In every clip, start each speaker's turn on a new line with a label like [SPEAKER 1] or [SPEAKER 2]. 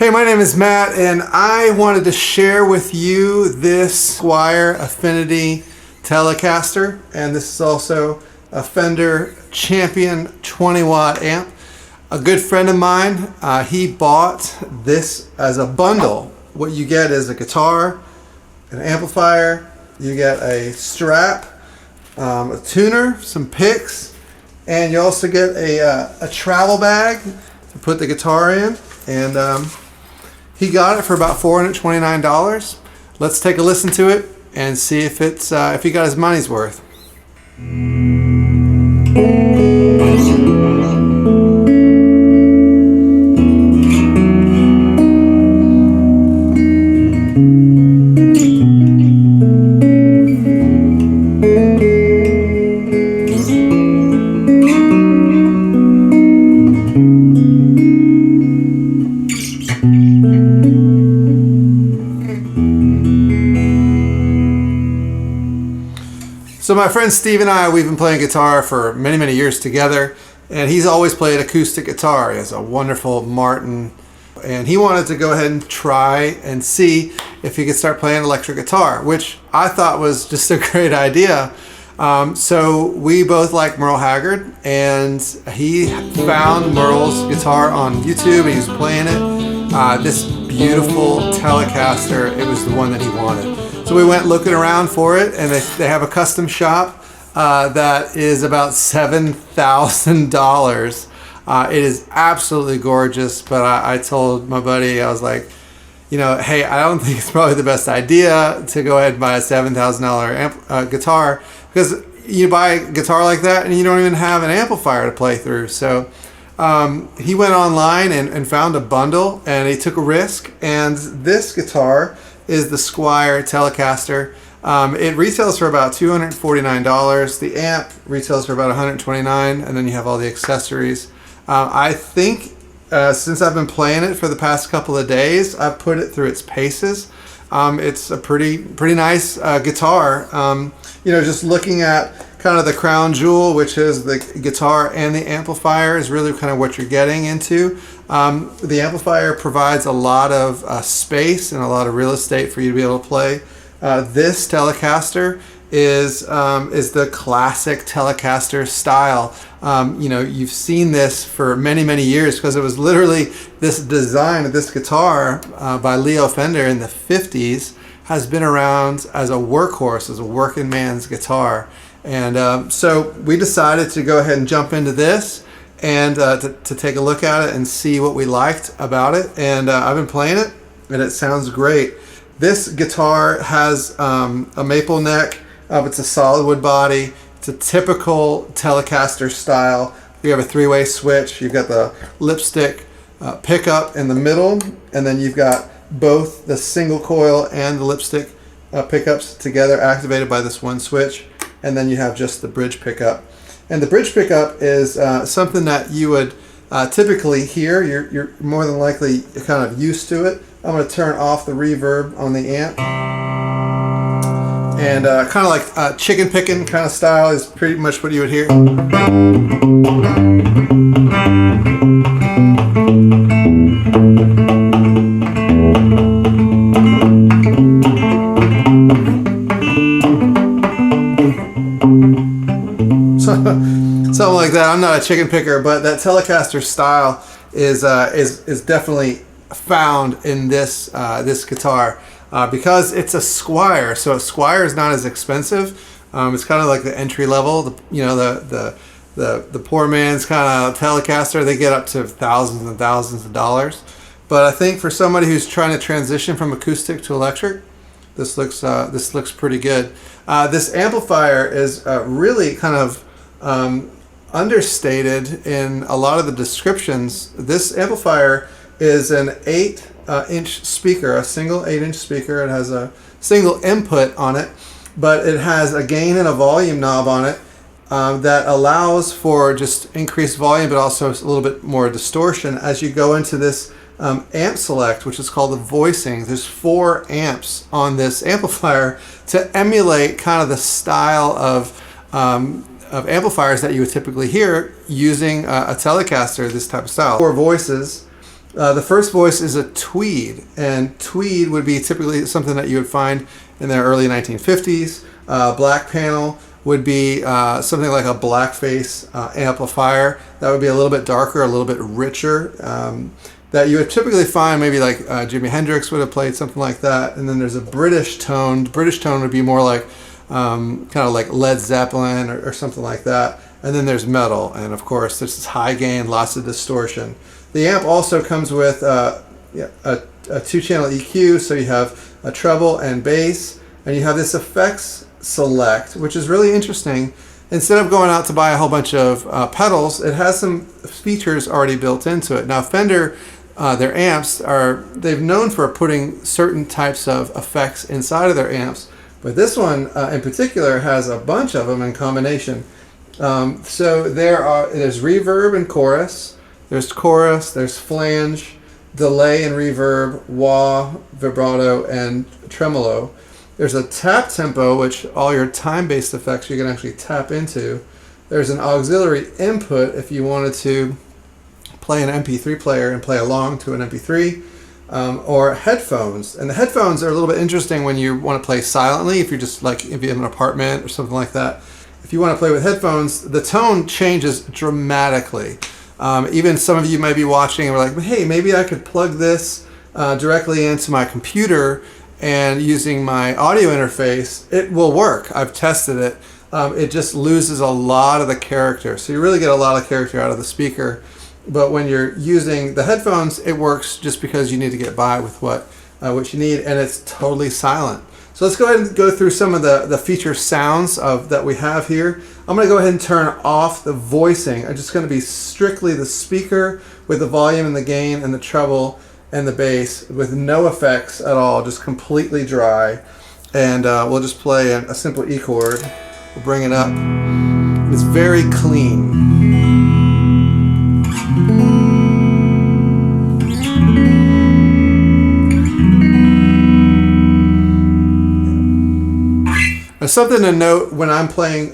[SPEAKER 1] Hey, my name is Matt, and I wanted to share with you this Squire Affinity Telecaster, and this is also a Fender Champion 20-watt amp. A good friend of mine, he bought this as a bundle. What you get is a guitar, an amplifier, you get a strap, a tuner, some picks, and you also get a travel bag to put the guitar in. And he got it for about $429. Let's take a listen to it and see if it's if he got his money's worth. So my friend Steve and I, we've been playing guitar for many, many years together, and he's always played acoustic guitar. He has a wonderful Martin, and he wanted to go ahead and try and see if he could start playing electric guitar, which I thought was just a great idea. So we both like Merle Haggard, and he found Merle's guitar on YouTube, and he was playing it. This beautiful Telecaster, it was the one that he wanted. So we went looking around for it, and they have a custom shop that is about $7,000. It is absolutely gorgeous, but I told my buddy, I was like, you know, hey, I don't think it's probably the best idea to go ahead and buy a $7,000 guitar, because you buy a guitar like that and you don't even have an amplifier to play through. So he went online and found a bundle, and he took a risk, and this guitar is the Squire Telecaster. It retails for about $249. The amp retails for about $129, and then you have all the accessories. I think since I've been playing it for the past couple of days, I've put it through its paces. It's a pretty nice guitar. You know, just looking at kind of the crown jewel, which is the guitar and the amplifier, is really kind of what you're getting into. The amplifier provides a lot of space and a lot of real estate for you to be able to play. This Telecaster is the classic Telecaster style. You know, you've seen this for many years, because it was literally this design of this guitar by Leo Fender in the 50s has been around as a workhorse, as a working man's guitar. And so we decided to go ahead and jump into this and to take a look at it and see what we liked about it. And I've been playing it, and it sounds great. This guitar has a maple neck. It's a solid wood body. It's a typical Telecaster style. You have a three-way switch. You've got the lipstick pickup in the middle, and then you've got both the single coil and the lipstick pickups together, activated by this one switch. And then you have just the bridge pickup. And the bridge pickup is something that you would typically hear. You're more than likely kind of used to it. I'm going to turn off the reverb on the amp. And kind of like chicken picking kind of style is pretty much what you would hear. Something like that. I'm not a chicken picker, but that Telecaster style is definitely found in this this guitar because it's a Squire. So a Squire is not as expensive. It's kind of like the entry level. You know, the poor man's kind of Telecaster. They get up to thousands and thousands of dollars. But I think for somebody who's trying to transition from acoustic to electric, this looks pretty good. This amplifier is really kind of understated in a lot of the descriptions. This amplifier is an 8-inch speaker, a single 8-inch speaker. It has a single input on it, but it has a gain and a volume knob on it that allows for just increased volume, but also a little bit more distortion as you go into this amp select, which is called the voicing. There's 4 amps on this amplifier to emulate kind of the style of amplifiers that you would typically hear using a Telecaster, this type of style. 4 voices, The first voice is a tweed, and tweed would be typically something that you would find in the early 1950s. Black panel would be something like a blackface amplifier. That would be a little bit darker, a little bit richer. That you would typically find maybe like Jimi Hendrix would have played something like that. And then there's a British tone. British tone would be more like kind of like Led Zeppelin or something like that. And then there's metal, and of course there's this high gain, lots of distortion. The amp also comes with a 2-channel EQ, so you have a treble and bass, and you have this effects select, which is really interesting. Instead of going out to buy a whole bunch of pedals, it has some features already built into it. Now Fender, their amps they've known for putting certain types of effects inside of their amps, but this one in particular has a bunch of them in combination. So there's reverb and chorus, there's flange, delay and reverb, wah, vibrato, and tremolo. There's a tap tempo, which all your time-based effects you can actually tap into. There's an auxiliary input if you wanted to play an MP3 player and play along to an MP3, or headphones. And the headphones are a little bit interesting when you want to play silently, if you have an apartment or something like that. If you want to play with headphones, the tone changes dramatically. Even some of you might be watching and we're like, hey, maybe I could plug this directly into my computer, and using my audio interface, it will work. I've tested it. It just loses a lot of the character. So you really get a lot of character out of the speaker. But when you're using the headphones, it works just because you need to get by with what you need, and it's totally silent. So let's go ahead and go through some of the feature sounds that we have here. I'm going to go ahead and turn off the voicing. I'm just going to be strictly the speaker with the volume and the gain and the treble and the bass with no effects at all, just completely dry. And we'll just play a simple E chord. We'll bring it up. It's very clean. Now, something to note when I'm playing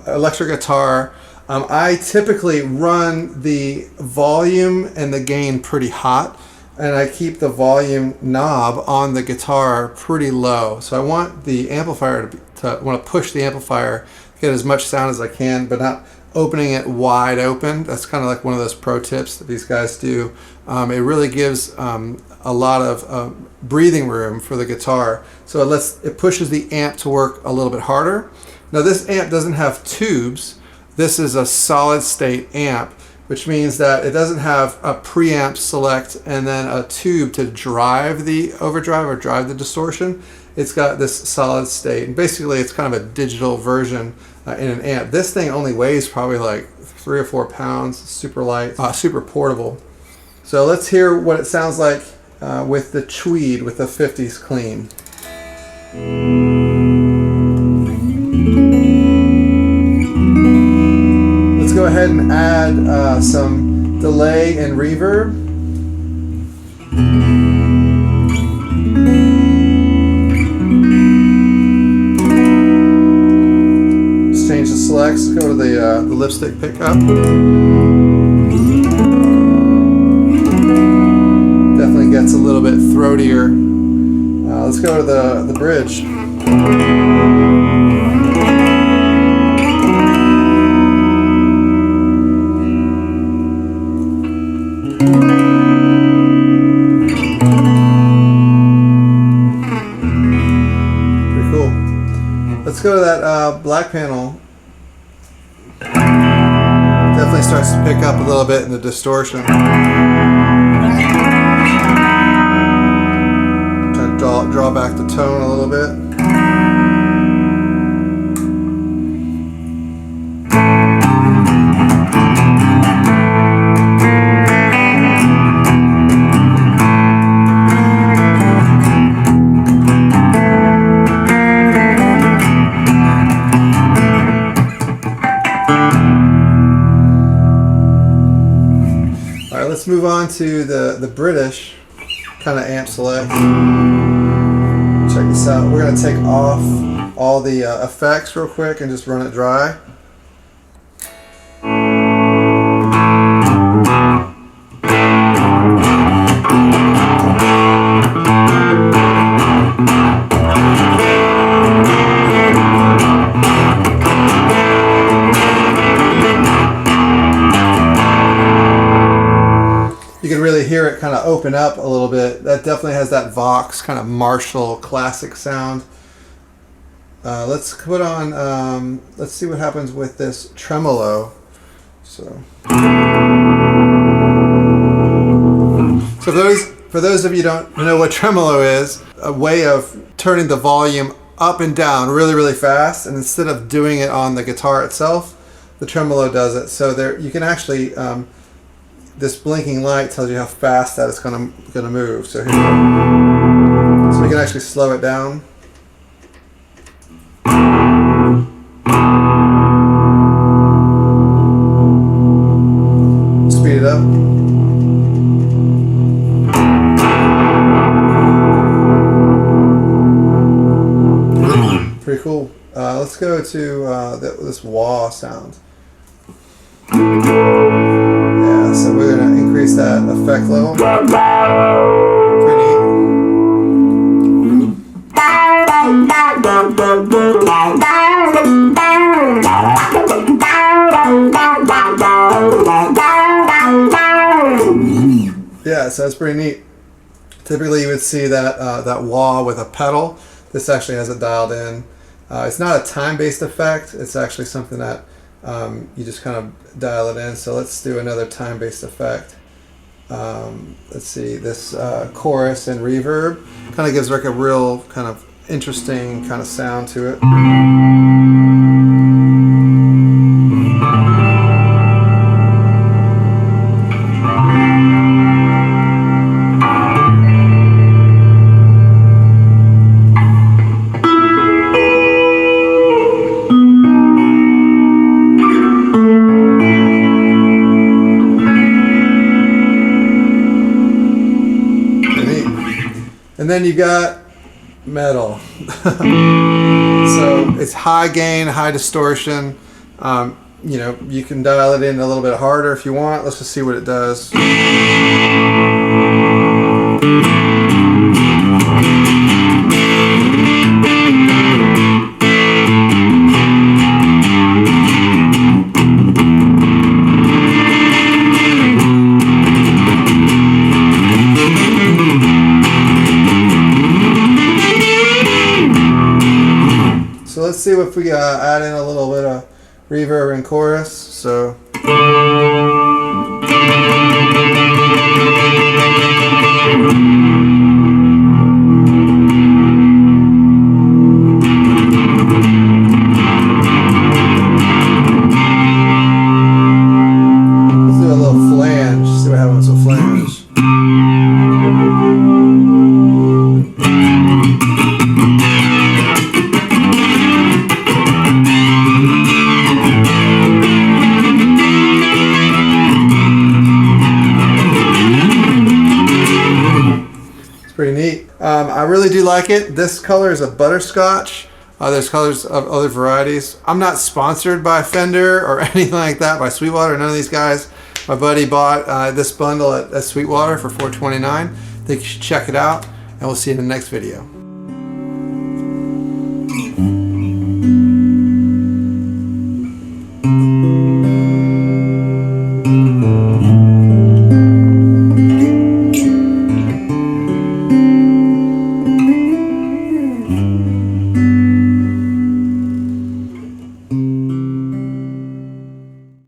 [SPEAKER 1] electric guitar, I typically run the volume and the gain pretty hot, and I keep the volume knob on the guitar pretty low. So I want the amplifier to push the amplifier, get as much sound as I can, but not opening it wide open. That's kind of like one of those pro tips that these guys do. It really gives a lot of breathing room for the guitar. So it pushes the amp to work a little bit harder. Now this amp doesn't have tubes. This is a solid state amp, which means that it doesn't have a preamp select and then a tube to drive the overdrive or drive the distortion. It's got this solid state, and basically it's kind of a digital version in an amp. This thing only weighs probably like 3 or 4 pounds, super light, super portable. So let's hear what it sounds like with the tweed, with the 50s clean. Let's go ahead and add some delay and reverb. Let's change the selects. Let's go to the lipstick pickup. Definitely gets a little bit throatier. Let's go to the bridge. Pretty cool. Let's go to that black panel. Definitely starts to pick up a little bit in the distortion. Draw back the tone a little bit. All right, let's move on to the British kind of amp select. Check this out. We're going to take off all the effects real quick and just run it dry. open up a little bit. That definitely has that Vox kind of Marshall classic sound. Let's put on, let's see what happens with this tremolo. So for those of you who don't know what tremolo is, a way of turning the volume up and down really, really fast, and instead of doing it on the guitar itself, the tremolo does it. So there, you can actually, this blinking light tells you how fast that is gonna move. So here we go. So we can actually slow it down. Speed it up. Pretty cool. Let's go to this wah sound. Yeah, so we're going to increase that effect level. Pretty neat. Yeah, so that's pretty neat. Typically you would see that that wah with a pedal. This actually has it dialed in. It's not a time-based effect. It's actually something that you just kind of dial it in. So let's do another time-based effect. Let's see, this chorus and reverb kind of gives like a real kind of interesting kind of sound to it. And then you got metal. So it's high gain, high distortion. You know, you can dial it in a little bit harder if you want. Let's just see what it does. So let's see if we add in a little bit of reverb and chorus. So let's do a little flange. See what happens with flange. Pretty neat. I really do like it. This color is a Butterscotch. There's colors of other varieties. I'm not sponsored by Fender or anything like that, by Sweetwater, none of these guys. My buddy bought this bundle at Sweetwater for $4.29. I think you should check it out, and we'll see you in the next video.